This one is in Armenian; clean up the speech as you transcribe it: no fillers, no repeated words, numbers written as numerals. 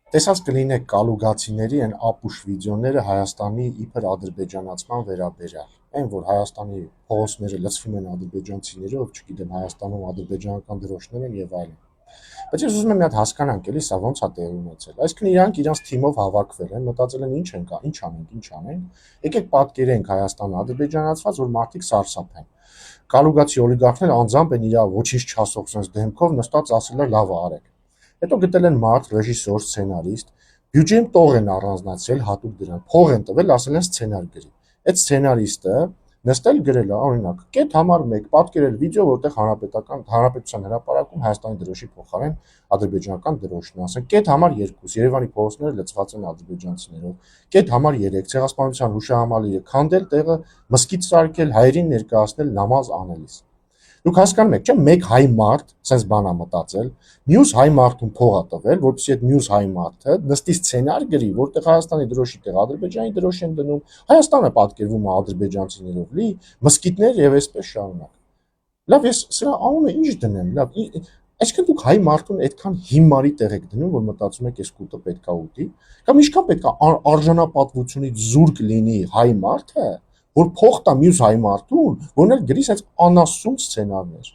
Տեսած կլինեք կալուգացիների են ապուշ վիդեոները Հայաստանի իբր ադրբեջանացման վերաբերյալ։ Այն որ Հայաստանի փողոցները լցվում են ադրբեջանցիներով, չգիտեմ, Հայաստանում ադրբեջանական դրոշներ են եւ այլն։ Բայց ես ուզում եմ մի հատ հասկանանք, էլի սա ոնց է տեղի ունեցել։ Այսինքն իրանք իրանց թիմով հավաքվել են, մտածել են ինչ անենք։ Եկեք պատկերենք Հայաստանը ադրբեջանացված, որ մարդիկ սարսափեն։ Կալուգացի օլիգարխներ անձամբ են իր ոչինչ չասող sense դեմքով նստած ասել են լավ արեք։ Հետո գտել են մարդ, ռեժիսոր, սցենարիստ, բյուջեն տող են առանձնացրել հատուկ դրան, փող են տվել, ասել են սցենար գրի։ Այդ սցենարիստը նստել գրել է, օրինակ, կետ համար 1 պատկերել վիդեո, որտեղ հանրապետության հրապարակում Հայաստանի դրոշի փոխարեն ադրբեջանական դրոշն է, ասենք կետ համար 2 Երևանի փողոցները լցված են ադրբեջանցիներով, կետ համար 3 Ցեղասպանության հուշահամալիրը քանդել, տեղը մզկիթ սարքել, հայերին ներկայացնել նամազ անելիս։ Դուք հասկանում եք, չէ՞, մեկ հայ մարդ, sense բանա մտածել, մյուս հայ մարդուն փող է տվել, որպեսզի այդ մյուս հայ մարդը նստի սցենար գրի, որտեղ Հայաստանի դրոշի տեղ Ադրբեջանի դրոշ են դնում, Հայաստանը պատկերվում է ադրբեջանցիներով լի, մզկիթներ եւ այսպես շարունակ։ Լավ, ես սրա անունը ինչ դնեմ, լավ, այսինքն դուք հայ մարդուն այդքան հիմարի տեղ եք դնում, որ մտածում եք, այս կուտը պետքա ուտի, կամ ինչքան պետքա արժանապատվությունից զուրկ լինի հայ մարդը, որ փող տա մյուս հայ մարդուն, որն էլ գրի sense անասուն սցենարներ։